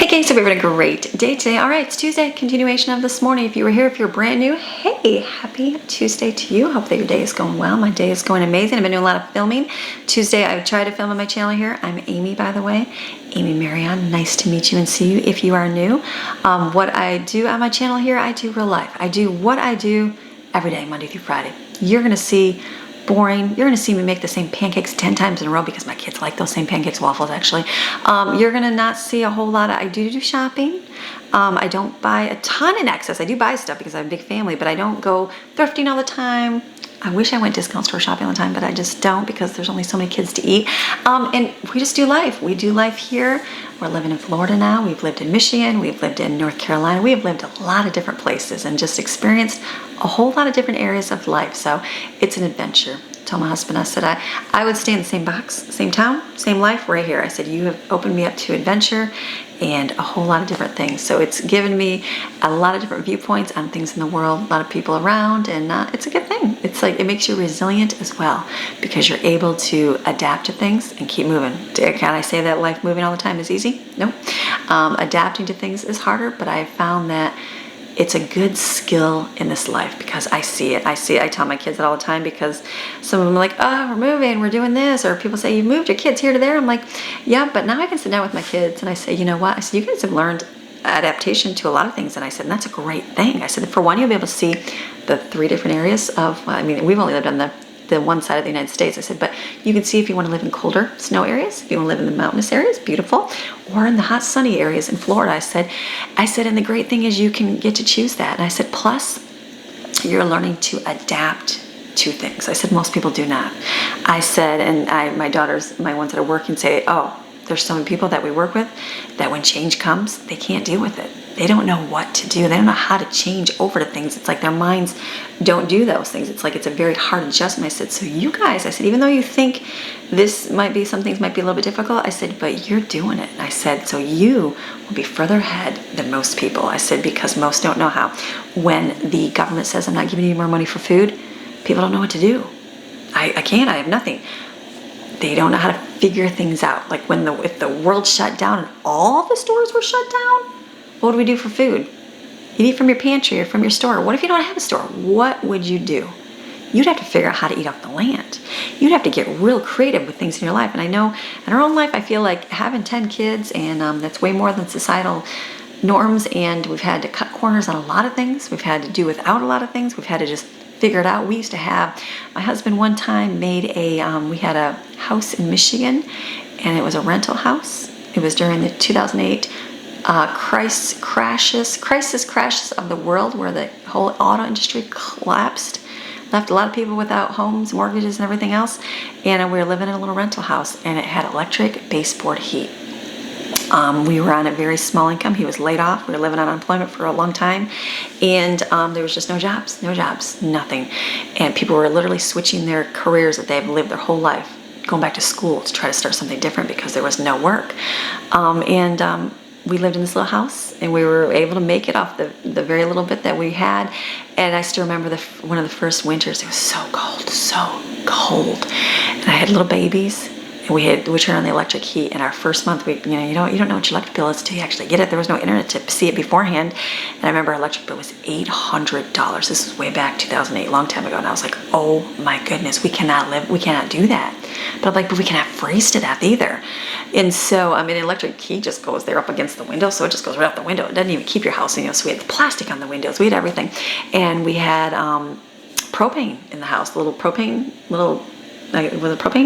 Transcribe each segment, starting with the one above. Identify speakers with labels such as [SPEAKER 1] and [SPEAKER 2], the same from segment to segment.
[SPEAKER 1] Hey gang, so we're having a great day today. All right, it's Tuesday, continuation of this morning. If you were here, if you're brand new, hey, happy Tuesday to you. Hope that your day is going well. My day is going amazing. I've been doing a lot of filming. Tuesday, I tried to film on my channel here. I'm Amy, by the way. Amy Marion, nice to meet you and see you if you are new. What I do on my channel here, I do real life. I do what I do every day, Monday through Friday. You're gonna see boring. You're going to see me make the same pancakes 10 times in a row because my kids like those same pancakes, waffles actually. You're going to not see a whole lot of, I do shopping. I don't buy a ton in excess. I do buy stuff because I have a big family, but I don't go thrifting all the time. I wish I went discount store shopping all the time, but I just don't because there's only so many kids to eat. And we just do life. We do life here. We're living in Florida now. We've lived in Michigan. We've lived in North Carolina. We have lived a lot of different places and just experienced a whole lot of different areas of life. So it's an adventure. I told my husband, I said, I would stay in the same box, same town, same life right here. I said, you have opened me up to adventure and a whole lot of different things. So it's given me a lot of different viewpoints on things in the world, a lot of people around, and it's a good thing. It's like, it makes you resilient as well because you're able to adapt to things and keep moving. Can I say that life moving all the time is easy? No. Adapting to things is harder, but I have found that it's a good skill in this life because I see it. I tell my kids that all the time because some of them are like, oh, we're moving, we're doing this. Or people say, you moved your kids here to there. I'm like, yeah, but now I can sit down with my kids and I say, you know what? I said, you guys have learned adaptation to a lot of things. And I said, and that's a great thing. I said, for one, you'll be able to see the 3 different areas of, I mean, we've only lived on the one side of the United States. I said, but you can see if you want to live in colder snow areas, if you want to live in the mountainous areas, beautiful, or in the hot sunny areas in Florida. I said, and the great thing is you can get to choose that. And I said, plus you're learning to adapt to things. I said, most people do not. I said, and my daughters, my ones that are working say, oh, there's so many people that we work with that when change comes, they can't deal with it. They don't know what to do. They don't know how to change over to things. It's like their minds don't do those things. It's like it's a very hard adjustment. I said, so you guys, I said, even though you think this might be, some things might be a little bit difficult, I said, but you're doing it. And I said, so you will be further ahead than most people. I said, because most don't know how. When the government says, I'm not giving you more money for food, people don't know what to do. I have nothing. They don't know how to figure things out. Like if the world shut down and all the stores were shut down, what do we do for food? You eat from your pantry or from your store. What if you don't have a store? What would you do? You'd have to figure out how to eat off the land. You'd have to get real creative with things in your life. And I know in our own life, I feel like having 10 kids, and that's way more than societal norms, and we've had to cut corners on a lot of things. We've had to do without a lot of things. We've had to just figure it out. We used to have, my husband one time made we had a house in Michigan, and it was a rental house. It was during the 2008 crisis crashes of the world where the whole auto industry collapsed, left a lot of people without homes, mortgages, and everything else. And we were living in a little rental house, and it had electric baseboard heat. We were on a very small income. He was laid off. We were living on unemployment for a long time, and there was just no jobs, nothing. And people were literally switching their careers that they've lived their whole life, going back to school to try to start something different because there was no work. We lived in this little house, and we were able to make it off the very little bit that we had. And I still remember one of the first winters. It was so cold, and I had little babies. And we turned on the electric heat. And our first month, you don't know what your electric bill is until you actually get it. There was no internet to see it beforehand. And I remember our electric bill was $800. This was way back 2008, a long time ago. And I was like, oh my goodness, we cannot do that. But I'm like, but we cannot freeze to death either. And so, I mean, the electric heat just goes there up against the window, so it just goes right out the window. It doesn't even keep your house, so we had the plastic on the windows, we had everything. And we had propane in the house, was a propane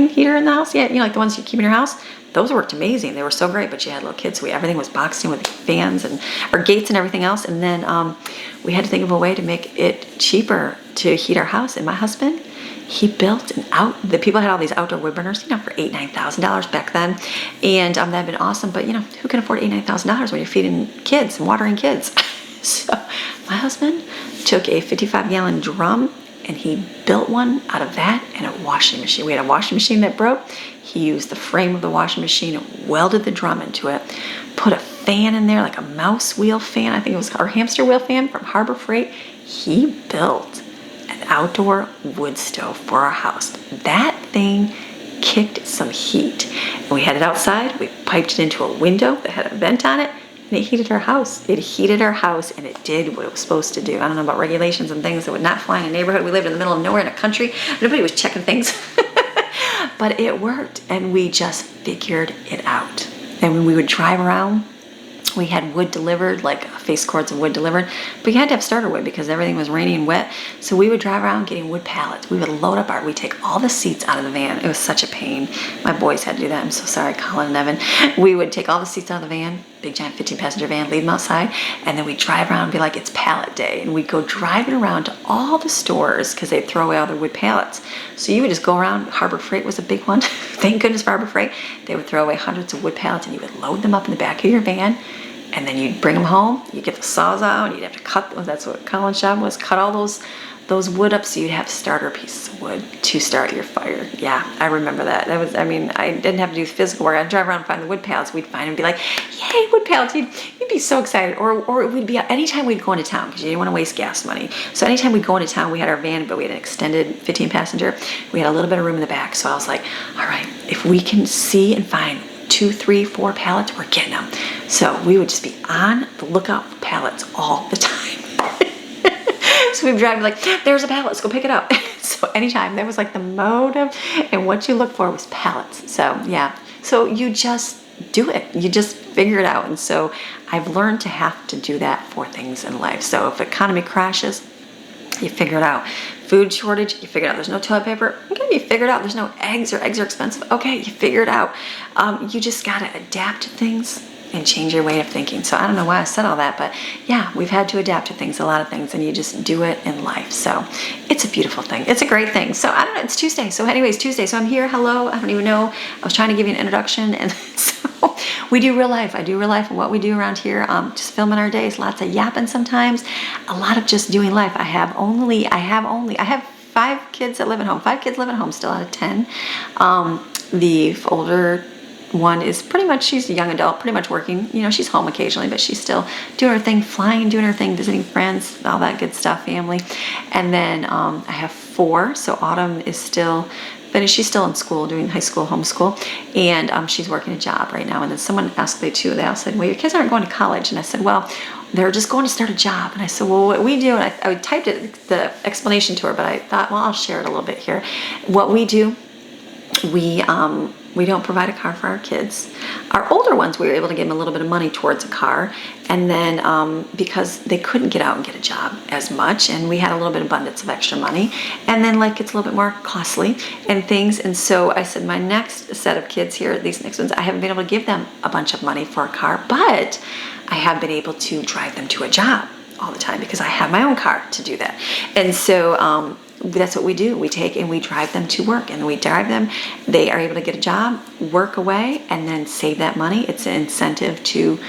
[SPEAKER 1] heater in the house? Yeah, like the ones you keep in your house. Those worked amazing. They were so great, but you had little kids, so everything was boxed in with fans and our gates and everything else. And then we had to think of a way to make it cheaper to heat our house. And my husband, he built the people had all these outdoor wood burners, for $8,000, $9,000 back then. And that had been awesome. But, who can afford $8,000, $9,000 when you're feeding kids and watering kids? So my husband took a 55-gallon drum, and he built one out of that and a washing machine. We had a washing machine that broke. He used the frame of the washing machine and welded the drum into it, put a fan in there, like a mouse wheel fan. I think it was our hamster wheel fan from Harbor Freight. He built an outdoor wood stove for our house. That thing kicked some heat. And we had it outside. We piped it into a window that had a vent on it. And it heated our house. It heated our house, and it did what it was supposed to do. I don't know about regulations and things that would not fly in a neighborhood. We lived in the middle of nowhere in a country. Nobody was checking things. But it worked, and we just figured it out. And when we would drive around, we had wood delivered, like face cords of wood delivered, but you had to have starter wood because everything was rainy and wet. So we would drive around getting wood pallets. We would load up we'd take all the seats out of the van. It was such a pain. My boys had to do that. I'm so sorry, Colin and Evan. We would take all the seats out of the van, big giant 15-passenger van, leave them outside, and then we'd drive around and be like, it's pallet day. And we'd go driving around to all the stores because they'd throw away all their wood pallets. So you would just go around. Harbor Freight was a big one. Thank goodness for Harbor Freight. They would throw away hundreds of wood pallets, and you would load them up in the back of your van. And then you'd bring them home, you'd get the saws out, and you'd have to cut, that's what Colin's job was, cut all those wood up so you'd have starter pieces of wood to start your fire. Yeah, I remember that. That was, I mean, I didn't have to do physical work. I'd drive around and find the wood pallets. We'd find them and be like, yay, wood pallets. You'd be so excited. Or it would be anytime we'd go into town because you didn't want to waste gas money. So anytime we'd go into town, we had our van, but we had an extended 15-passenger. We had a little bit of room in the back. So I was like, all right, if we can see and find 2, 3, 4 pallets, we're getting them. So we would just be on the lookout for pallets all the time. So we'd drive like, there's a pallet, let's go pick it up. So anytime, that was like the motive, and what you look for was pallets. So yeah, so you just do it. You just figure it out. And so I've learned to have to do that for things in life. So if economy crashes, you figure it out. Food shortage, you figure it out. There's no toilet paper, okay, you figure it out. There's no eggs, or eggs are expensive, okay, you figure it out. You just gotta adapt to things and change your way of thinking. So I don't know why I said all that, but yeah, we've had to adapt to things, a lot of things, and you just do it in life. So it's a beautiful thing. It's a great thing. So I don't know, it's Tuesday. So anyways, Tuesday. So I'm here, hello, I don't even know. I was trying to give you an introduction, and so we do real life. I do real life and what we do around here, just filming our days, lots of yapping sometimes, a lot of just doing life. I have 5 kids that live at home. 5 kids live at home still out of 10. The older one is pretty much, she's a young adult, pretty much working. You know, she's home occasionally, but she's still doing her thing, flying, doing her thing, visiting friends, all that good stuff, family. And then I have 4. So Autumn is still finished. She's still in school, doing high school, homeschool, and she's working a job right now. And then someone asked me too, they all said, well, your kids aren't going to college. And I said, well, they're just going to start a job. And I said, well, what we do, and I typed it, the explanation to her, but I thought, well, I'll share it a little bit here. What we do, we don't provide a car for our kids. Our older ones, we were able to give them a little bit of money towards a car. And then because they couldn't get out and get a job as much, and we had a little bit of abundance of extra money, and then like it's a little bit more costly and things. And so I said, my next set of kids here, these next ones, I haven't been able to give them a bunch of money for a car, but I have been able to drive them to a job all the time because I have my own car to do that. And so that's what we do. We take and we drive them to work, and we drive them. They are able to get a job, work away, and then save that money. It's an incentive to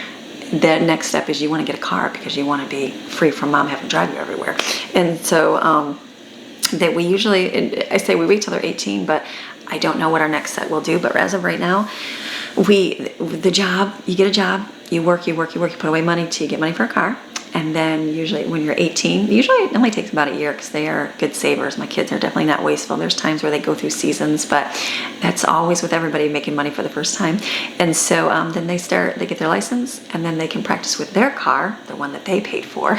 [SPEAKER 1] the next step is you want to get a car because you want to be free from mom having to drive you everywhere. And so that we usually, I say we wait till they're 18, but I don't know what our next set will do. But as of right now, the job, you get a job, you work, you put away money till you get money for a car. And then usually when you're 18, usually it only takes about a year because they are good savers. My kids are definitely not wasteful. There's times where they go through seasons, but that's always with everybody making money for the first time. And so then they get their license, and then they can practice with their car, the one that they paid for,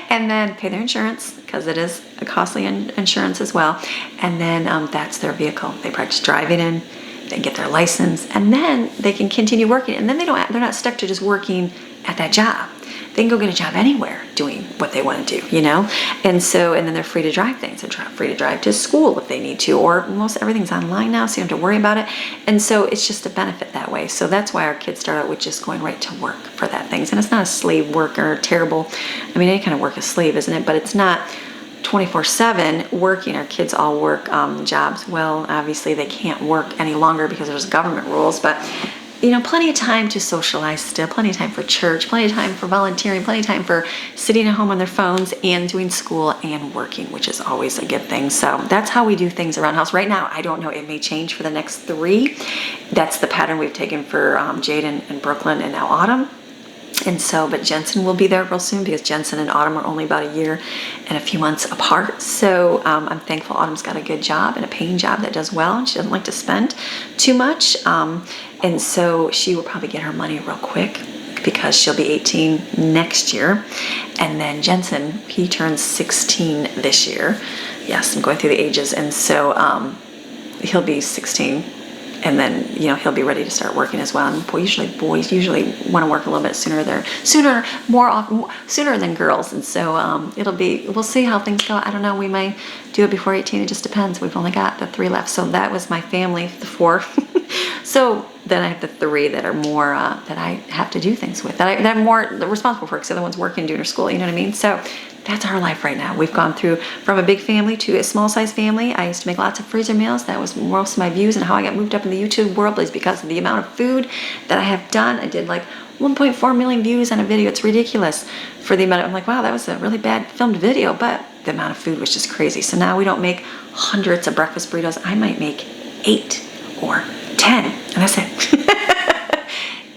[SPEAKER 1] and then pay their insurance because it is a costly insurance as well. And then that's their vehicle. They practice driving in, they get their license, and then they can continue working. And then they're not stuck to just working at that job. They can go get a job anywhere doing what they want to do, you know? And then they're free to drive things. They're free to drive to school if they need to, or most everything's online now, so you don't have to worry about it. And so it's just a benefit that way. So that's why our kids start out with just going right to work for that things. And it's not a slave work or terrible. I mean, any kind of work is slave, isn't it? But it's not 24/7 working. Our kids all work jobs. Well, obviously they can't work any longer because there's government rules, but you know, plenty of time to socialize still, plenty of time for church, plenty of time for volunteering, plenty of time for sitting at home on their phones and doing school and working, which is always a good thing. So that's how we do things around the house. Right now, I don't know, it may change for the next 3. That's the pattern we've taken for Jaden and Brooklyn and now Autumn. And so, but Jensen will be there real soon because Jensen and Autumn are only about a year and a few months apart. So I'm thankful Autumn's got a good job and a paying job that does well, and she doesn't like to spend too much. And so she will probably get her money real quick because she'll be 18 next year. And then Jensen, he turns 16 this year. Yes, I'm going through the ages. And so he'll be 16. And then, you know, he'll be ready to start working as well. And boys usually want to work a little bit sooner than girls. And so we'll see how things go. I don't know. We might do it before 18. It just depends. We've only got the 3 left. So that was my family, the 4. So then I have the 3 that are more, that I have to do things with, that I'm more responsible for, because the other one's working, doing her school, you know what I mean? So that's our life right now. We've gone through from a big family to a small size family. I used to make lots of freezer meals. That was most of my views, and how I got moved up in the YouTube world is because of the amount of food that I have done. I did like 1.4 million views on a video. It's ridiculous for the amount of, I'm like, wow, that was a really bad filmed video, but the amount of food was just crazy. So now we don't make hundreds of breakfast burritos. I might make 8 or 10, and that's it.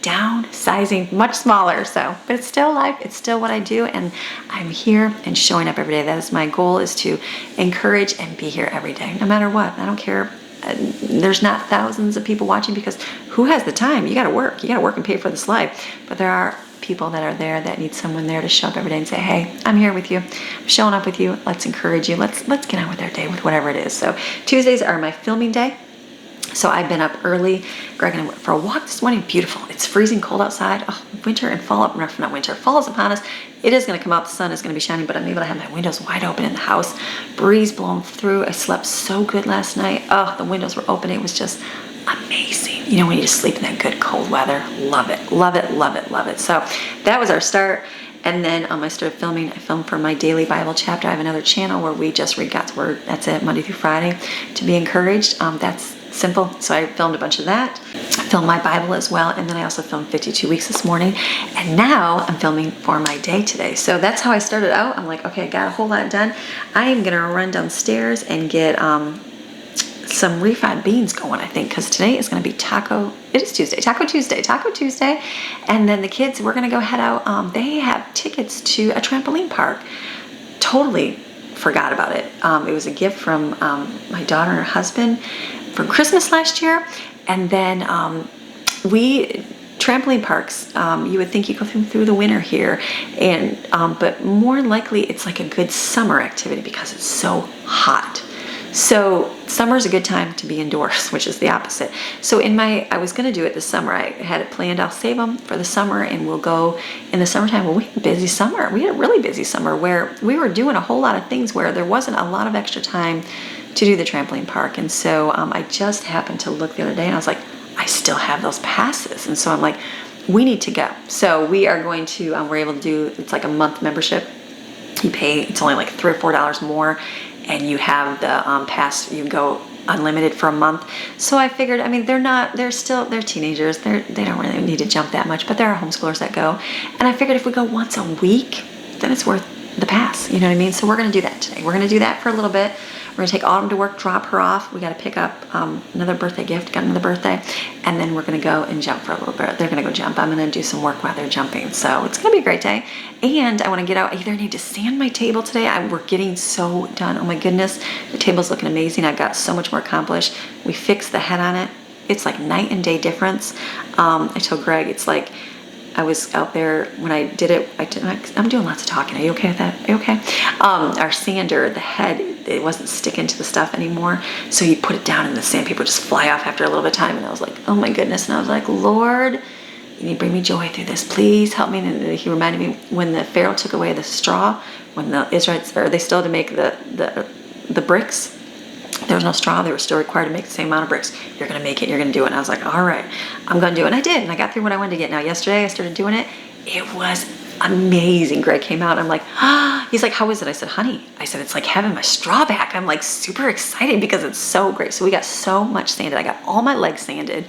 [SPEAKER 1] Downsizing, much smaller. So, but it's still life. It's still what I do, and I'm here and showing up every day. That is my goal, is to encourage and be here every day, no matter what. I don't care. There's not thousands of people watching, because who has the time? You got to work. You got to work and pay for this life. But there are people that are there that need someone there to show up every day and say, hey, I'm here with you. I'm showing up with you. Let's encourage you. Let's get on with our day with whatever it is. So Tuesdays are my filming day. So I've been up early. Greg and I went for a walk this morning. Beautiful. It's freezing cold outside. Oh, winter and fall is upon us. It is going to come out. The sun is going to be shining, but I'm able to have my windows wide open in the house. Breeze blowing through. I slept so good last night. Oh, the windows were open. It was just amazing. You know, when you just sleep in that good cold weather. Love it, love it, love it, love it. So that was our start. And then I started filming. I filmed for my daily Bible chapter. I have another channel where we just read God's Word. That's it, Monday through Friday, to be encouraged. That's simple. So I filmed a bunch of that. I filmed my Bible as well. And then I also filmed 52 weeks this morning. And now I'm filming for my day today. So that's how I started out. I'm like, okay, I got a whole lot done. I am going to run downstairs and get some refried beans going, I think, because today is going to be Taco Tuesday. And then the kids, we're going to go head out. They have tickets to a trampoline park. Totally forgot about it. It was a gift from my daughter and her husband for Christmas last year. And then trampoline parks, you would think you go through the winter here, and but more likely it's like a good summer activity because it's so hot. So summer is a good time to be indoors, which is the opposite. So I was going to do it this summer. I had it planned. I'll save them for the summer, and we'll go in the summertime. Well, we had a busy summer. We had a really busy summer where we were doing a whole lot of things where there wasn't a lot of extra time to do the trampoline park. And so I just happened to look the other day, and I was like, I still have those passes. And so I'm like, we need to go. So we are going to, we're able to do, it's like a month membership. You pay, it's only like $3 or $4 more, and you have the pass. You can go unlimited for a month. So I figured, I mean, they're teenagers. They don't really need to jump that much, but there are homeschoolers that go. And I figured if we go once a week, then it's worth the pass. You know what I mean? So we're going to do that today. We're going to do that for a little bit. We're going to take Autumn to work, drop her off. We got to pick up another birthday gift, got another birthday, and then we're going to go and jump for a little bit. They're going to go jump. I'm going to do some work while they're jumping. So it's going to be a great day. And I want to get out. I either need to sand my table today. We're getting so done. Oh my goodness. The table's looking amazing. I got so much more accomplished. We fixed the head on it. It's like night and day difference. I told Greg, it's like, I was out there when I did it. I'm doing lots of talking. Are you okay with that? Are you okay? Our sander, the head, it wasn't sticking to the stuff anymore. So you put it down and the sandpaper just fly off after a little bit of time. And I was like, oh my goodness. And I was like, Lord, you need to bring me joy through this. Please help me. And he reminded me when the Pharaoh took away the straw, when the Israelites, they still had to make the bricks. There was no straw. They were still required to make the same amount of bricks. You're going to make it. You're going to do it. And I was like, all right, I'm going to do it. And I did. And I got through what I wanted to get. Now, yesterday I started doing it. It was amazing. Greg came out. I'm like, he's like, how is it? I said, honey, it's like having my straw back. I'm like super excited because it's so great. So we got so much sanded. I got all my legs sanded.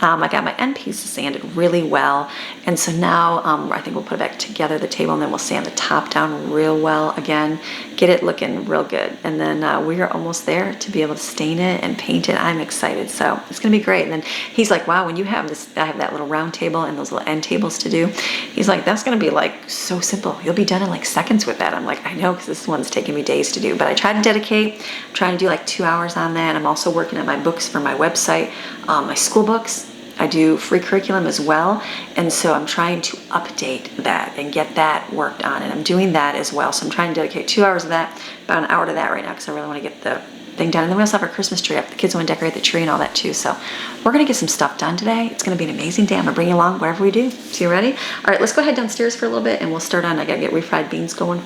[SPEAKER 1] I got my end pieces sanded really well. And so now I think we'll put it back together, the table, and then we'll sand the top down real well again, get it looking real good. And then we are almost there to be able to stain it and paint it. I'm excited. So it's going to be great. And then he's like, wow, when you have this, I have that little round table and those little end tables to do. He's like, that's going to be like so simple. You'll be done in like seconds with that. I'm like, I know, because this one's taking me days to do, but I try to dedicate. I'm trying to do like 2 hours on that. I'm also working on my books for my website, my school books. I do free curriculum as well, and so I'm trying to update that and get that worked on, and I'm doing that as well. So I'm trying to dedicate 2 hours of that, about an hour to that right now, because I really want to get the thing done. And then we also have our Christmas tree up. The kids want to decorate the tree and all that too. So we're going to get some stuff done today. It's going to be an amazing day. I'm going to bring you along wherever we do. So you ready? All right, let's go ahead downstairs for a little bit and we'll start on. I got to get refried beans going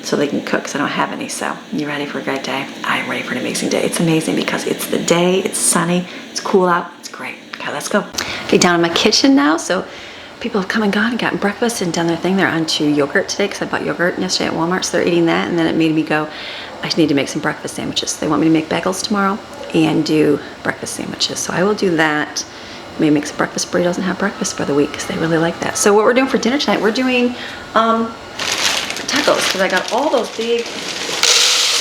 [SPEAKER 1] so they can cook because I don't have any. So you ready for a great day? I am ready for an amazing day. It's amazing because it's the day, it's sunny, it's cool out, it's great. Okay, let's go. Okay, down in my kitchen now. So people have come and gone and gotten breakfast and done their thing. They're on to yogurt today because I bought yogurt yesterday at Walmart, so they're eating that, and then it made me go, I need to make some breakfast sandwiches. They want me to make bagels tomorrow and do breakfast sandwiches, so I will do that. Maybe make some breakfast burritos and have breakfast for the week because they really like that. So what we're doing for dinner tonight, we're doing tacos because I got all those big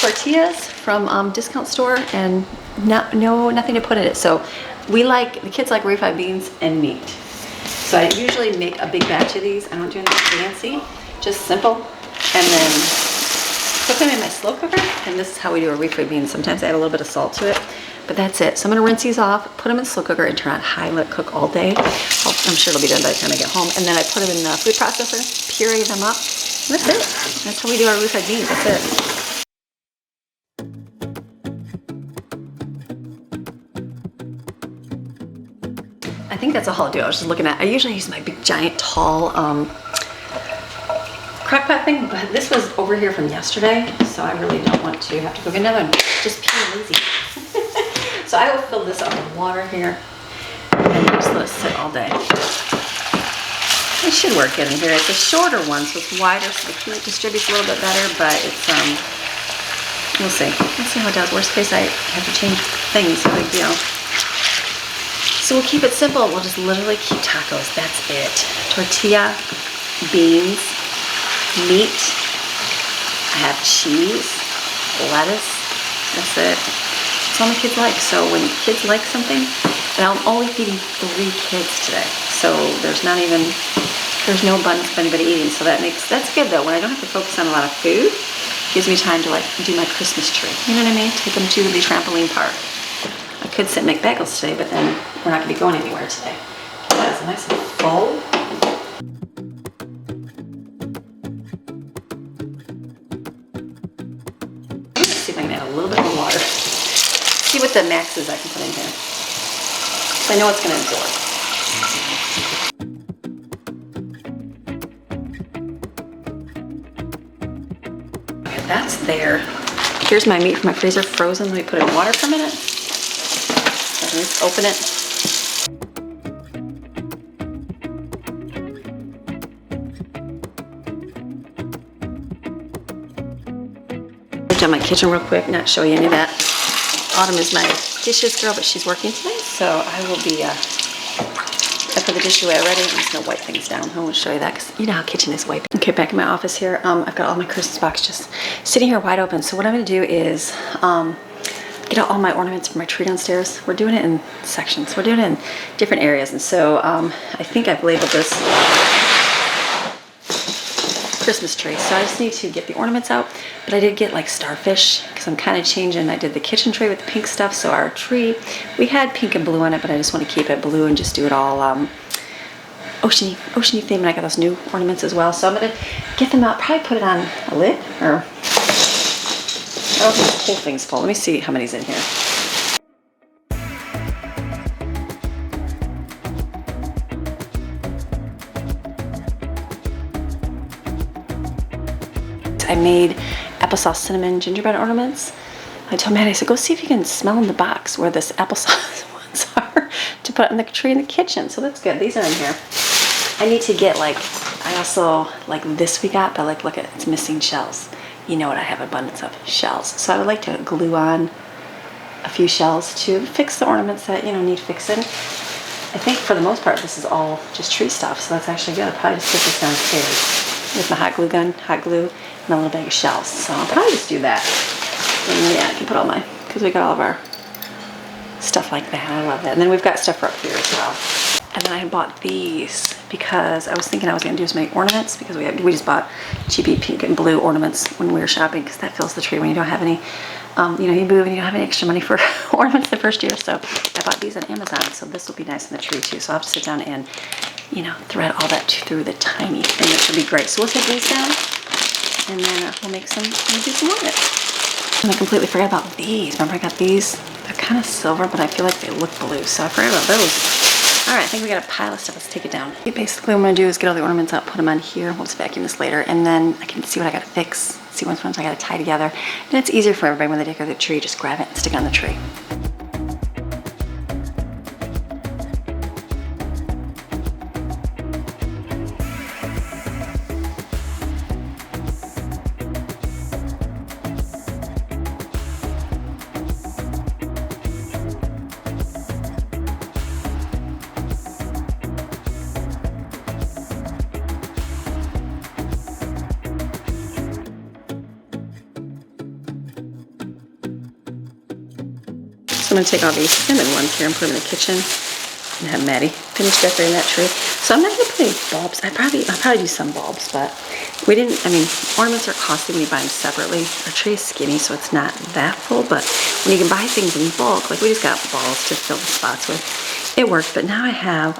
[SPEAKER 1] tortillas from discount store and nothing to put in it. So the kids like refried beans and meat. So I usually make a big batch of these. I don't do anything fancy, just simple. And then cook them in my slow cooker. And this is how we do our refried beans. Sometimes I add a little bit of salt to it, but that's it. So I'm gonna rinse these off, put them in the slow cooker and turn on high, let it cook all day. I'm sure it'll be done by the time I get home. And then I put them in the food processor, puree them up. And that's it. That's how we do our refried beans, that's it. I think that's all I'll do. I was just looking at, I usually use my big giant tall crock pot thing, but this was over here from yesterday, so I really don't want to have to cook another one. Just pure lazy. So I will fill this up with water here and just let it sit all day. It should work in here. It's a shorter one, so it's wider, so the heat distributes a little bit better, but it's, we'll see. Let's see how it does. Worst case, I have to change things, no big deal. So we'll keep it simple. We'll just literally keep tacos. That's it. Tortilla, beans, meat. I have cheese, lettuce. That's it. That's all my kids like. So when kids like something, and I'm only feeding 3 kids today. So there's no abundance of anybody eating. So that's good though. When I don't have to focus on a lot of food, it gives me time to like do my Christmas tree. You know what I mean? Take them to the trampoline park. I could sit and make bagels today, but then we're not going to be going anywhere today. That is nice and full. Let's see if I can add a little bit more water. See what the max is I can put in here. So I know it's going to absorb. Okay, that's there. Here's my meat from my freezer frozen. Let me put it in water for a minute. Let's open it. I've done my kitchen real quick, not show you any of that. Autumn is my dishes girl, but she's working today, so I will be, I put the dish away already. I'm just gonna wipe things down. I won't show you that because you know how kitchen is wiping. Okay, back in my office here. I've got all my Christmas box just sitting here wide open. So what I'm gonna do is get out all my ornaments for my tree downstairs. We're doing it in sections. We're doing it in different areas. And so I think I've labeled this Christmas tree. So I just need to get the ornaments out. But I did get like starfish because I'm kind of changing. I did the kitchen tray with the pink stuff. So our tree, we had pink and blue on it, but I just want to keep it blue and just do it all oceany theme. And I got those new ornaments as well. So I'm going to get them out, probably put it on a lid or I don't think the whole thing's full. Let me see how many's in here. I made applesauce cinnamon gingerbread ornaments. I told Maddie, I said, go see if you can smell in the box where this applesauce ones are to put on the tree in the kitchen. So that's good. These are in here. I need to get I also like this we got, but like look at it's missing shells. You know what I have abundance of shells. So I would like to glue on a few shells to fix the ornaments that need fixing. I think for the most part this is all just tree stuff, so that's actually good. I'll probably just put this downstairs with my hot glue gun, hot glue, and a little bag of shells. So I'll probably just do that. And yeah, I can put all because we got all of our stuff like that. I love that. And then we've got stuff for up here as well. And then I bought these because I was thinking I was gonna do some ornaments because we just bought cheapy pink and blue ornaments when we were shopping because that fills the tree when you don't have any, you know, you move and you don't have any extra money for ornaments the first year. So I bought these on Amazon. So this will be nice in the tree too. So I'll have to sit down and, you know, thread all that through the tiny thing. That should be great. So we'll take these down and then we'll do some ornaments. And I completely forgot about these. Remember I got these? They're kind of silver, but I feel like they look blue. So I forgot about those. All right, I think we got a pile of stuff. Let's take it down. Basically, what I'm gonna do is get all the ornaments out, put them on here. We'll just vacuum this later, and then I can see what I gotta fix, see which ones I gotta tie together. And it's easier for everybody when they decorate the tree, just grab it and stick it on the tree. So I'm going to take all these cinnamon ones here and put them in the kitchen and have Maddie finish decorating that tree. So I'm not going to put any bulbs. I'll probably do some bulbs, but we didn't, I mean, ornaments are costly when you buy them separately. Our tree is skinny, so it's not that full, but when you can buy things in bulk, like we just got balls to fill the spots with, it worked. But now I have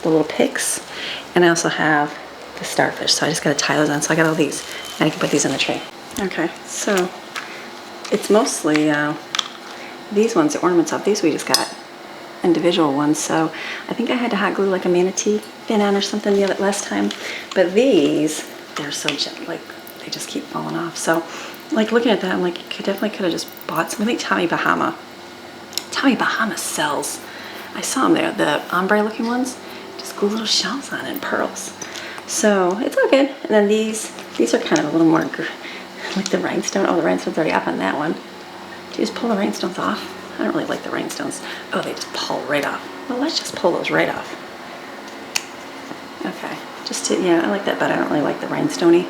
[SPEAKER 1] the little picks, and I also have the starfish, so I just got to tie those on. So I got all these, and I can put these on the tray. Okay, so it's mostly these ones, the ornaments of these we just got individual ones, so I think I had to hot glue like a manatee fin on or something the last time. But these, they're so gentle, like they just keep falling off. So like looking at that, I'm like, you definitely could have just bought some. I think Tommy Bahama sells. I saw them there, the ombre looking ones, just glue little shells on it and pearls. So it's all good. And then these are kind of a little more like the rhinestone. Oh, the rhinestone's already up on that one. Do you just pull the rhinestones off? I don't really like the rhinestones. Oh, they just pull right off. Well, let's just pull those right off. Okay, yeah, I like that, but I don't really like the rhinestoney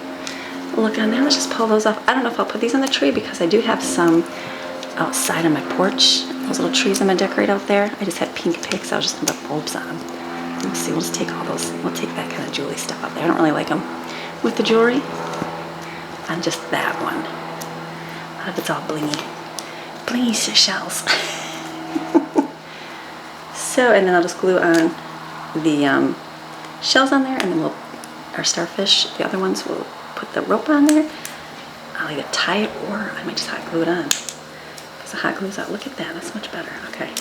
[SPEAKER 1] look on there. Let's just pull those off. I don't know if I'll put these on the tree because I do have some outside on my porch. Those little trees I'm gonna decorate out there. I just had pink picks. I was just gonna put bulbs on them. Let's see, we'll just take all those. We'll take that kind of jewelry stuff out there. I don't really like them with the jewelry on just that one. I hope it's all blingy. Blingy shells. So, and then I'll just glue on the shells on there, and then our starfish, the other ones, we'll put the rope on there. I'll either tie it or I might just hot glue it on. Because the hot glue's out. Look at that, that's much better. Okay.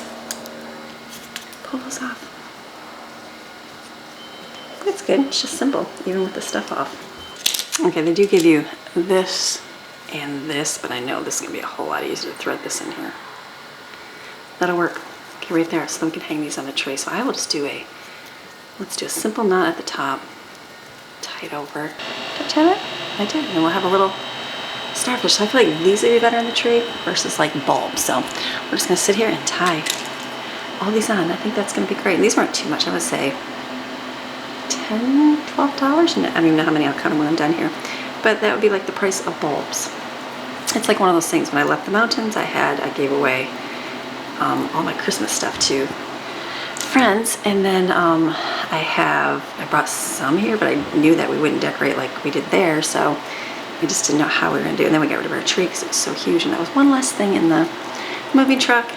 [SPEAKER 1] Pull those off. That's good, it's just simple, even with the stuff off. Okay, they do give you this and this, but I know this is gonna be a whole lot easier to thread this in here. That'll work. Okay, right there, so we can hang these on the tray. So I will just let's do a simple knot at the top, tie it over. Did I tie that? I did. And we'll have a little starfish. So I feel like these would be better on the tree versus like bulbs. So we're just gonna sit here and tie all these on. I think that's gonna be great. And these weren't too much, I would say $10, $12. I don't even know how many I'll cut them when I'm done here. But that would be like the price of bulbs. It's like one of those things, when I left the mountains, I gave away all my Christmas stuff to friends, and then I brought some here, but I knew that we wouldn't decorate like we did there, so we just didn't know how we were gonna do it. And then we got rid of our tree because it was so huge, and that was one less thing in the moving truck.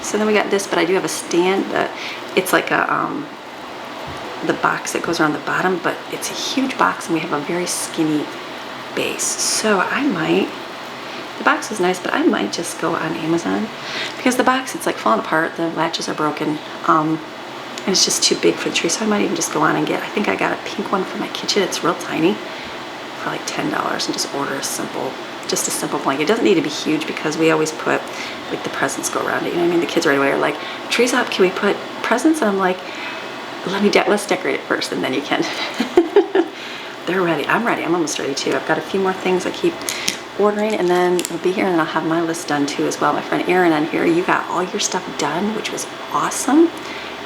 [SPEAKER 1] So then we got this, but I do have a stand that it's like the box that goes around the bottom, but it's a huge box, and we have a very skinny base. So the box is nice, but I might just go on Amazon because the box, it's like falling apart, the latches are broken, and it's just too big for the tree. So I might even just go on and I think I got a pink one for my kitchen. It's real tiny for like $10, and just order just a simple blanket. It doesn't need to be huge because we always put like the presents go around it. You know what I mean? The kids right away are like, tree's up, can we put presents? And I'm like, let's decorate it first, and then you can. They're ready. I'm ready. I'm almost ready too. I've got a few more things I keep ordering, and then it'll be here, and I'll have my list done too as well. My friend Erin on here, you got all your stuff done, which was awesome,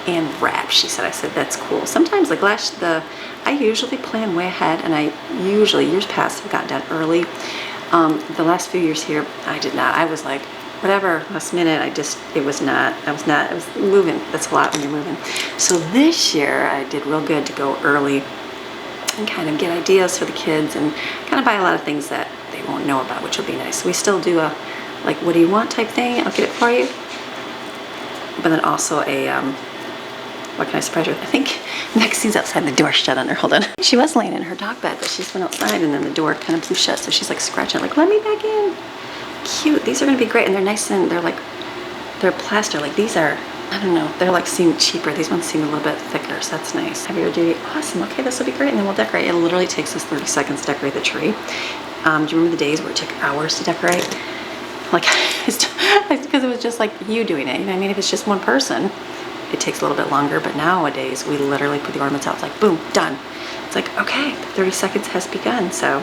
[SPEAKER 1] and wrapped, she said. I said, that's cool. Sometimes like I usually plan way ahead, and I usually, years past, have gotten done early. The last few years here, I did not. I was like, whatever, last minute, I was moving. That's a lot when you're moving. So this year I did real good to go early and kind of get ideas for the kids and kind of buy a lot of things that they won't know about, which will be nice. So we still do a, like, what do you want type thing? I'll get it for you. But then also a, what can I surprise you with? I think Maxine's outside, the door shut on her. Hold on. She was laying in her dog bed, but she's been outside and then the door kind of blew shut. So she's like scratching, like, let me back in. Cute. These are going to be great. And they're nice and they're plaster. Like these are, I don't know, they're like seem cheaper. These ones seem a little bit thicker, so that's nice. Heavier duty. Awesome. Okay, this will be great. And then we'll decorate. It literally takes us 30 seconds to decorate the tree. Do you remember the days where it took hours to decorate? Like, it's because it was just like you doing it. You know what I mean? If it's just one person, it takes a little bit longer. But nowadays, we literally put the ornaments out. It's like, boom, done. It's like, okay, 30 seconds has begun. So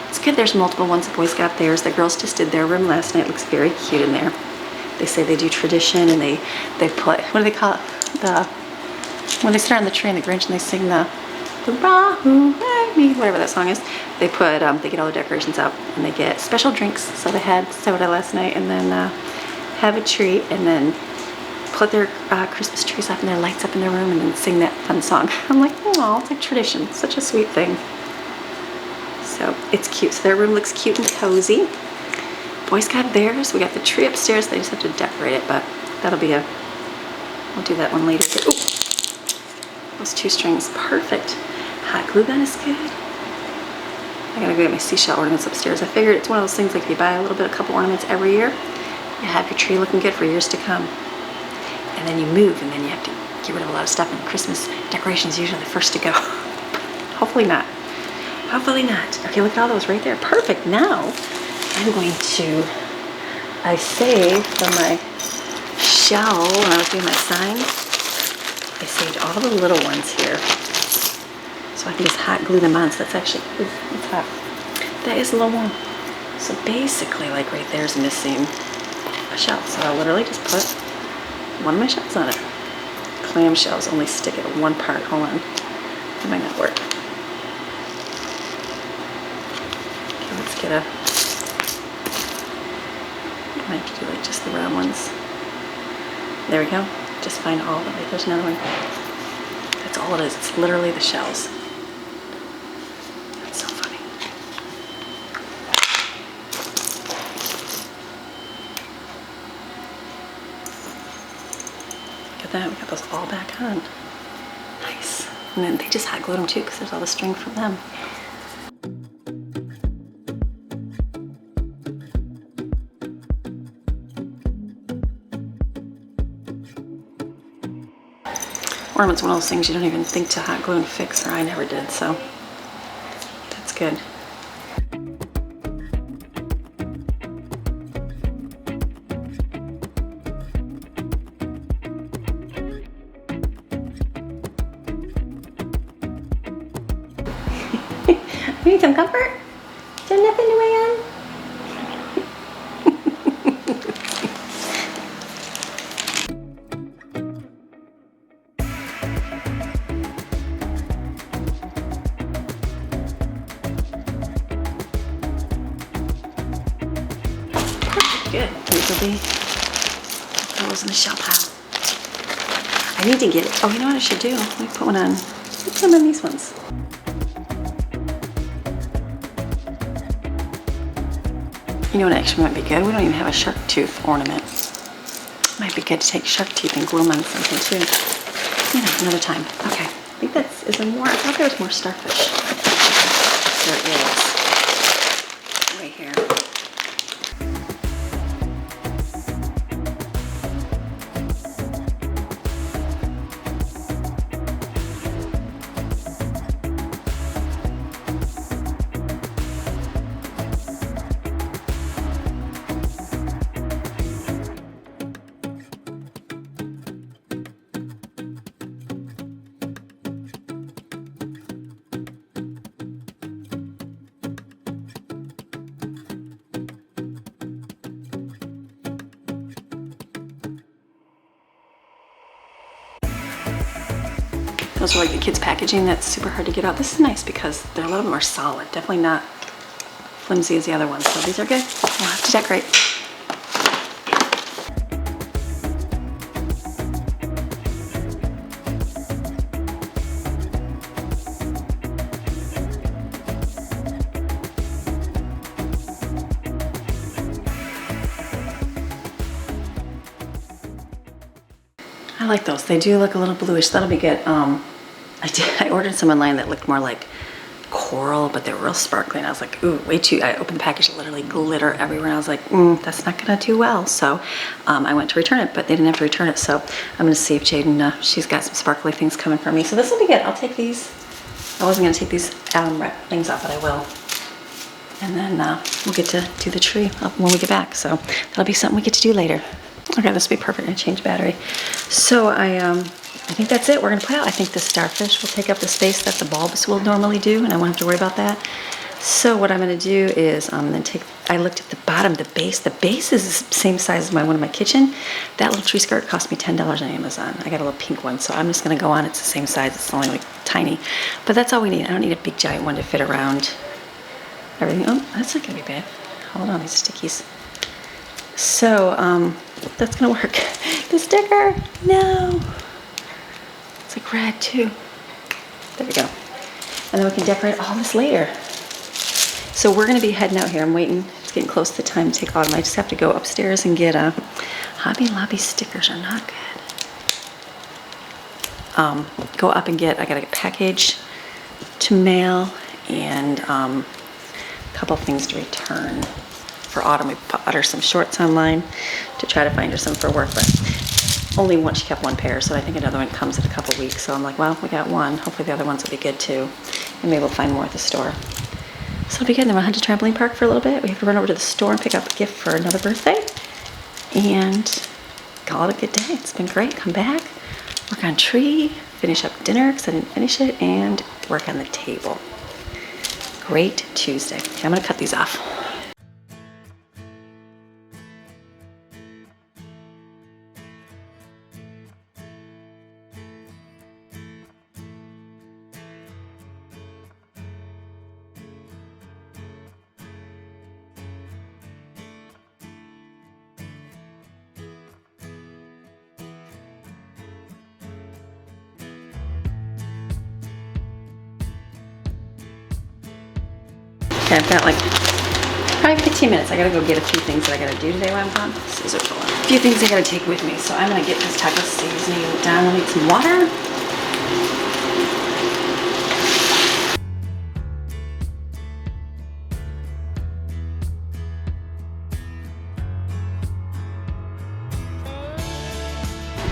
[SPEAKER 1] it's good. There's multiple ones. The boys got theirs. The girls just did their room last night. It looks very cute in there. They say they do tradition and they put, what do they call it? When they start on the tree in the Grinch and they sing the Rahu, whatever that song is, they put, they get all the decorations out and they get special drinks. So they had soda last night and then have a treat and then put their Christmas trees up and their lights up in their room and then sing that fun song. I'm like, oh, it's like tradition. Such a sweet thing. So it's cute. So their room looks cute and cozy. Boys got theirs. We got the tree upstairs. They just have to decorate it, but that'll be we'll do that one later. Ooh, those 2 strings, perfect. Hot glue gun is good. I gotta go get my seashell ornaments upstairs. I figured it's one of those things like if you buy a couple ornaments every year, you have your tree looking good for years to come. And then you move and then you have to get rid of a lot of stuff and Christmas decorations usually the first to go. Hopefully not. Hopefully not. Okay, look at all those right there. Perfect. Now, I'm going to, I saved from my shell when I was doing my signs, I saved all the little ones here. So I can just hot glue them on. So that's actually, it's hot. That is a little warm. So basically, like right there's missing a shell. So I'll literally just put one of my shells on it. Clam shells only stick at one part. Hold on. That might not work. Okay, let's get I might have to do like just the round ones. There we go. Just find all of it. There's another one. That's all it is. It's literally the shells. That's so funny. Look at that. We got those all back on. Nice. And then they just hot glued them too because there's all the string from them. Ornament's one of those things you don't even think to hot glue and fix, or I never did, so that's good. You need some comfort? Is there nothing to weigh on? Good. These will be those in the shell pile. I need to get it. Oh, you know what I should do? Let me put one on. Let me put one on these ones. You know what actually might be good? We don't even have a shark tooth ornament. Might be good to take shark teeth and glue them on something too. You know, another time. Okay. I think that's, is there more? I thought there was more starfish. There is. Right here. Those are like the kids' packaging that's super hard to get out. This is nice because they're a little more solid. Definitely not flimsy as the other ones. So these are good. We'll have to decorate. I like those. They do look a little bluish. That'll be good. I ordered some online that looked more like coral, but they were real sparkly, and I was like, ooh, way too. I opened the package, literally glitter everywhere, and I was like, that's not gonna do well. So I went to return it, but they didn't have to return it. So I'm gonna see if Jaden, she's got some sparkly things coming for me. So this will be good. I'll take these. I wasn't gonna take these things off, but I will. And then we'll get to do the tree when we get back. So that'll be something we get to do later. Okay, this will be perfect. I change battery. So I think that's it. We're gonna put out, I think the starfish will take up the space that the bulbs will normally do, and I won't have to worry about that. So what I'm gonna do is then I looked at the bottom, the base. The base is the same size as one of my kitchen. That little tree skirt cost me $10 on Amazon. I got a little pink one, so I'm just gonna go on. It's the same size. It's only like tiny, but that's all we need. I don't need a big giant one to fit around everything. Oh, that's not gonna be bad. Hold on, these stickies. So that's gonna work. The sticker, no. It's like red too. There we go. And then we can decorate all this later. So we're gonna be heading out here. I'm waiting. It's getting close to the time to take autumn. I just have to go upstairs and get Hobby Lobby stickers are not good. Go up and I gotta get a package to mail and a couple things to return for autumn. We bought her some shorts online to try to find her some for work, but only one, she kept one pair, so I think another one comes in a couple weeks. So I'm like, well, we got one. Hopefully the other ones will be good too. And maybe we'll find more at the store. So it'll be good. And then we'll head to trampoline park for a little bit. We have to run over to the store and pick up a gift for another birthday. And call it a good day. It's been great. Come back, work on tree, finish up dinner because I didn't finish it, and work on the table. Great Tuesday. Okay, I'm gonna cut these off. Okay, I've got like probably 15 minutes. I gotta go get a few things that I gotta do today while I'm gone. Scissors full. A few things I gotta take with me. So I'm gonna get this taco seasoning down. I'll need some water.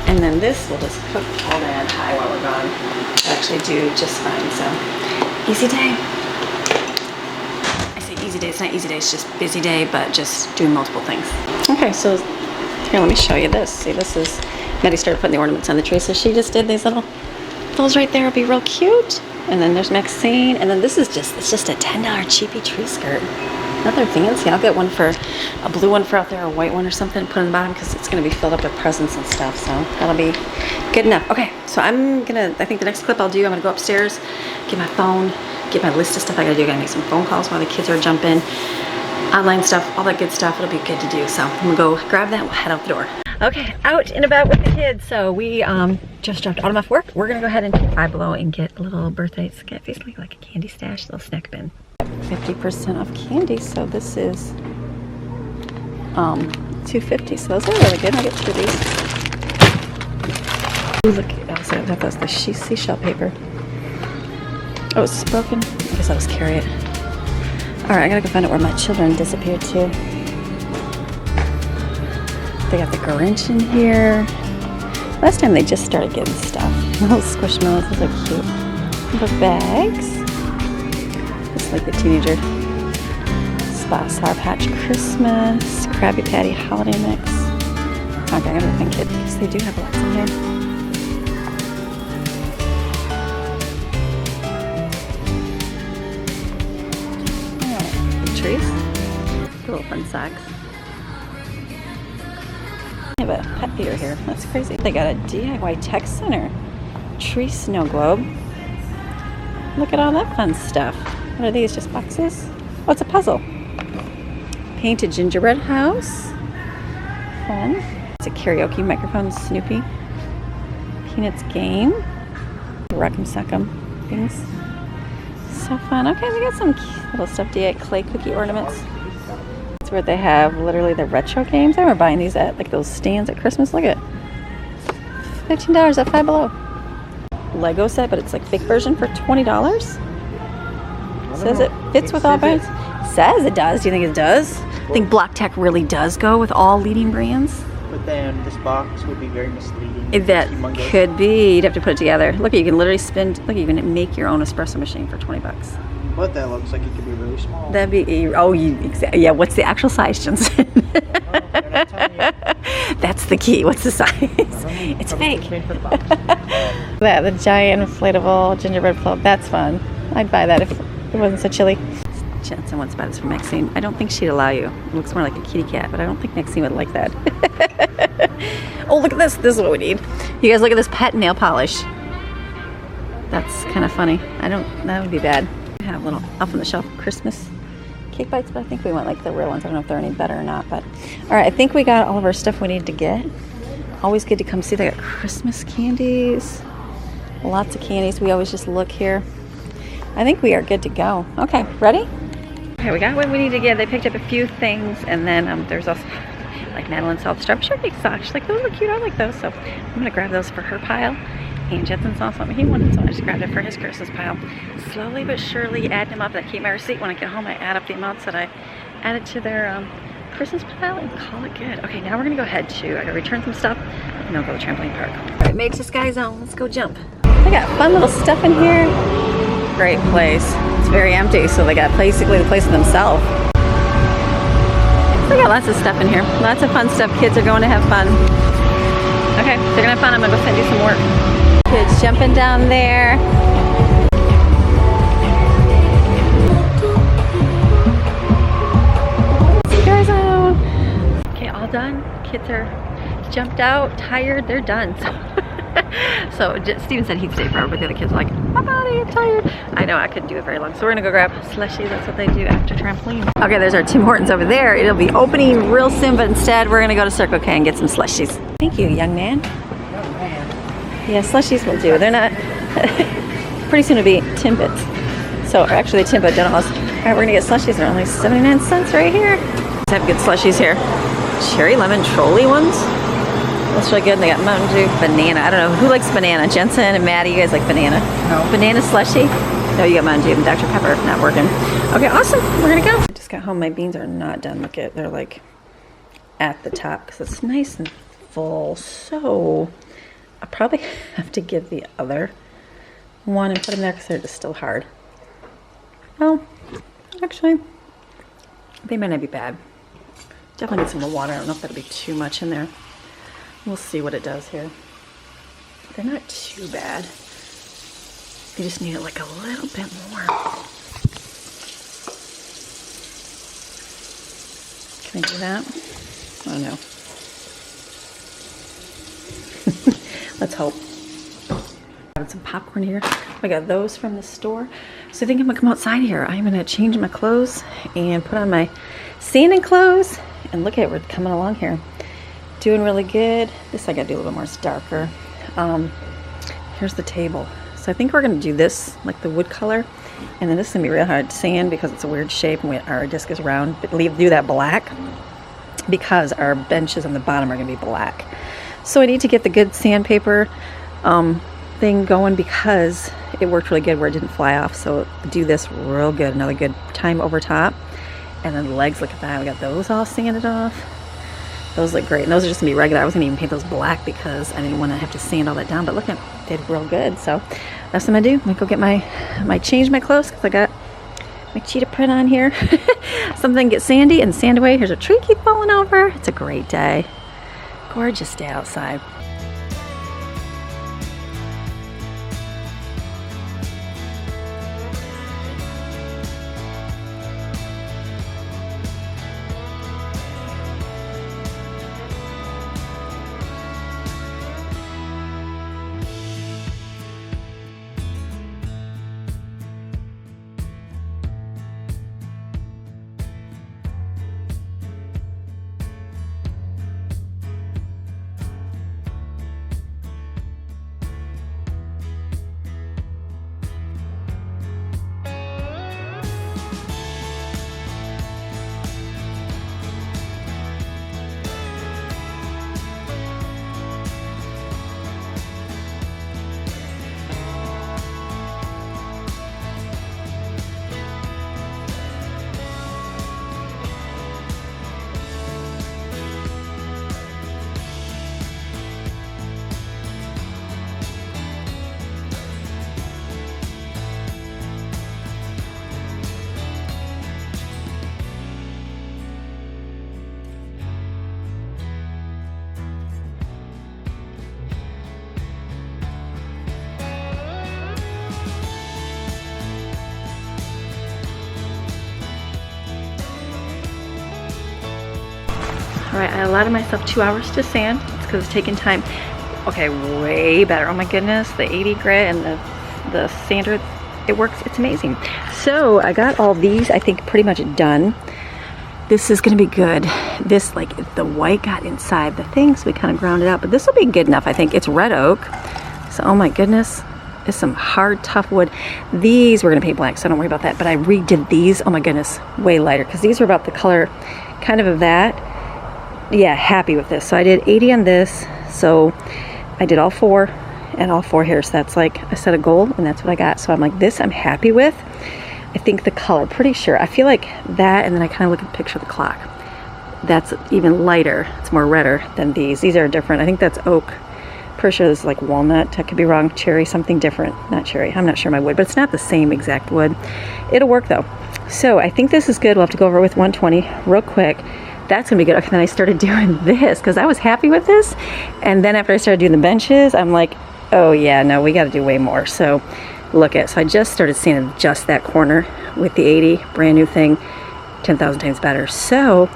[SPEAKER 1] And then this will just cook all day on high while we're gone. It'll actually do just fine. So easy day. Easy day. It's not easy day, it's just busy day, but just doing multiple things. Okay, so here, let me show you this. See, this is, Maddie started putting the ornaments on the tree, so she just did these little, those right there will be real cute. And then there's Maxine, and then this is just, it's just a $10 cheapy tree skirt. Nothing fancy. I'll get one for, a blue one for out there, or a white one or something, put on the bottom, because it's gonna be filled up with presents and stuff, so that'll be good enough. Okay, so I think the next clip I'll do, I'm gonna go upstairs, get my phone, get my list of stuff I gotta do. I gotta make some phone calls while the kids are jumping, online stuff, all that good stuff. It'll be good to do. So I'm gonna go grab that and we'll head out the door. Okay, out and about with the kids. So we just dropped Autumn off work. We're gonna go ahead and Five Below and get a little birthday, it's basically like a candy stash, little snack bin. 50% off candy, so this is $2.50. So those are really good. I'll get 2 of these. Ooh, look, I thought that was the seashell paper. Oh, it's broken. I guess I'll just carry it. All right, I gotta go find out where my children disappeared to. They got the Grinch in here. Last time they just started getting stuff. Little squishmallows, those are cute. Little bags. It's like the teenager. Spa Sour Patch Christmas. Krabby Patty Holiday Mix. Okay, I gotta think it, because they do have lots in here. Trees. Little fun socks. They have a pet theater here. That's crazy. They got a DIY tech center. Tree snow globe. Look at all that fun stuff. What are these? Just boxes? Oh, it's a puzzle. Painted gingerbread house. Fun. It's a karaoke microphone. Snoopy. Peanuts game. Rock'em Sock'em things. So fun. Okay, we got some cute little stuff. DIY clay cookie ornaments. It's where they have literally the retro games. I remember buying these at like those stands at Christmas. Look at $15 at Five Below. Lego set, but it's like fake version for $20. Says it fits with all brands. Says it does. Do you think it does? I think Black Tech really does go with all leading brands.
[SPEAKER 2] But then this box would be very misleading.
[SPEAKER 1] That could be. You'd have to put it together. Look, you can literally spin. Look, you can make your own espresso machine for $20.
[SPEAKER 2] But that looks like it could be really small.
[SPEAKER 1] That'd be. Oh, yeah. What's the actual size, Jensen?
[SPEAKER 2] They're not telling you.
[SPEAKER 1] That's the key. What's the size? It's fake. That the giant inflatable gingerbread float. That's fun. I'd buy that if it wasn't so chilly. Jensen wants to buy this from Maxine. I don't think she'd allow you. It looks more like a kitty cat, but I don't think Maxine would like that. Oh, look at this. This is what we need. You guys look at this pet nail polish. That's kind of funny. That would be bad. I have a little off on the shelf Christmas cake bites, but I think we want like the real ones. I don't know if they're any better or not, but all right, I think we got all of our stuff we need to get. Always good to come see. They got Christmas candies, lots of candies. We always just look here. I think we are good to go. Okay, ready? Okay, we got what we need to get. They picked up a few things, and then there's also like Madeline saw the strawberry shortcake socks. She's like, those look cute. I like those, so I'm gonna grab those for her pile. And Jensen saw something he wanted, so I just grabbed it for his Christmas pile. Slowly but surely adding them up. I keep my receipt when I get home. I add up the amounts that I added to their Christmas pile and call it good. Okay, now we're gonna go ahead to, I gotta return some stuff and then we'll go to trampoline park. All right, Make to Sky Zone. Let's go jump. They got fun little stuff in here. Great place. It's very empty, so they got basically the place to themselves. They got lots of stuff in here. Lots of fun stuff. Kids are going to have fun. Okay, they're gonna have fun. I'm gonna go send you some work. Kids jumping down there. Sky Zone. Okay, all done. Kids are jumped out, tired, they're done. So Steven said he'd stay forever, but the other kids were like, my body, I'm tired. I know, I couldn't do it very long. So we're gonna go grab slushy. That's what they do after trampoline. Okay, there's our Tim Hortons over there. It'll be opening real soon, but instead we're gonna go to Circle K and get some slushies. Thank you, young man. Yeah, slushies will do. They're not, pretty soon it'll be Timbits. So actually Timbit Dental's. All right, we're gonna get slushies. They're only 79 cents right here. Let's have good slushies here. Cherry lemon trolley ones. That's really good. And they got Mountain Dew banana. I don't know who likes banana. Jensen and Maddie, you guys like banana? No. Banana slushy? No, you got Mountain Dew and Dr. Pepper. Not working. Okay, awesome. We're gonna go. I just got home. My beans are not done. Look at, they're like at the top because it's nice and full. So I probably have to give the other one and put them there because they're just still hard. Well, actually, they might not be bad. Definitely need some more water. I don't know if that'll be too much in there. We'll see what it does here. They're not too bad. You just need it like a little bit more. Can I do that? Oh no. Let's hope. Got some popcorn here. I got those from the store. So I think I'm gonna come outside here. I'm gonna change my clothes and put on my sanding clothes. And look at it, we're coming along here. Doing really good. This I gotta do a little bit more, it's darker. Here's the table. So I think we're gonna do this, like the wood color. And then this is gonna be real hard to sand because it's a weird shape and our disc is round. But do that black because our benches on the bottom are gonna be black. So I need to get the good sandpaper thing going because it worked really good where it didn't fly off. So do this real good, another good time over top. And then the legs, look at that. We got those all sanded off. Those look great. And those are just gonna be regular. I was gonna even paint those black because I didn't want to have to sand all that down. But look at, they did real good. So that's what I'm gonna do. I'm gonna go get change my clothes because I got my cheetah print on here. Something get sandy and sand away. Here's a tree keep falling over. It's a great day. Gorgeous day outside. All right, I allotted myself 2 hours to sand. It's because it's taking time. Okay, way better. Oh my goodness, the 80 grit and the sander, it works, it's amazing. So I got all these, I think, pretty much done. This is gonna be good. This, like, the white got inside the thing, so we kind of ground it out, but this will be good enough, I think. It's red oak, so oh my goodness, it's some hard, tough wood. These we're gonna paint black, so don't worry about that, but I redid these, oh my goodness, way lighter, because these were about the color kind of that. Yeah, happy with this. So I did 80 on this, so I did all 4 and all 4 here, so that's like I set a goal and that's what I got. So I'm like, this I'm happy with. I think the color, pretty sure, I feel like that, and then I kind of look at the picture of the clock, that's even lighter, it's more redder than these are different. I think that's oak, pretty sure this is like walnut, I could be wrong, cherry, something different, not cherry, I'm not sure my wood, but it's not the same exact wood. It'll work though. So I think this is good. We'll have to go over with 120 real quick. That's gonna be good. Okay, then I started doing this because I was happy with this, and then after I started doing the benches, I'm like, oh yeah, no, we got to do way more. So look at, so I just started sanding just that corner with the 80, brand new thing, 10,000 times better. So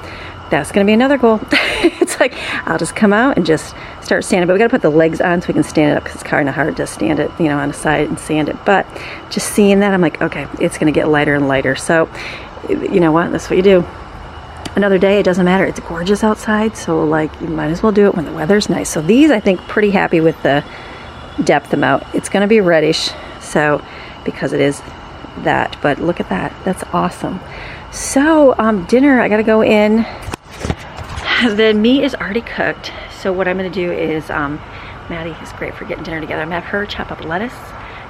[SPEAKER 1] that's gonna be another goal. It's like I'll just come out and just start sanding, but we got to put the legs on so we can stand it up, because it's kind of hard to stand it, you know, on the side and sand it. But just seeing that, I'm like, okay, it's gonna get lighter and lighter. So you know what, that's what you do. Another day, it doesn't matter, it's gorgeous outside, so like you might as well do it when the weather's nice. So these, I think, pretty happy with the depth amount. It's going to be reddish, so because it is that, but look at that, that's awesome. So dinner, I got to go in. The meat is already cooked, so what I'm going to do is Maddie is great for getting dinner together. I'm going to have her chop up lettuce,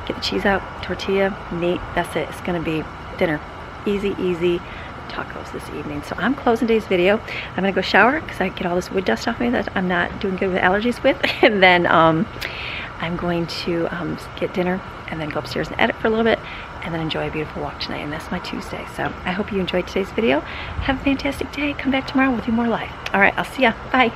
[SPEAKER 1] get the cheese out, tortilla, meat, that's it. It's going to be dinner, easy tacos this evening. So I'm closing today's video. I'm gonna go shower because I get all this wood dust off me that I'm not doing good with allergies with, and then I'm going to get dinner and then go upstairs and edit for a little bit and then enjoy a beautiful walk tonight, and that's my Tuesday. So I hope you enjoyed today's video. Have a fantastic day. Come back tomorrow with you more life. All right, I'll see ya. Bye.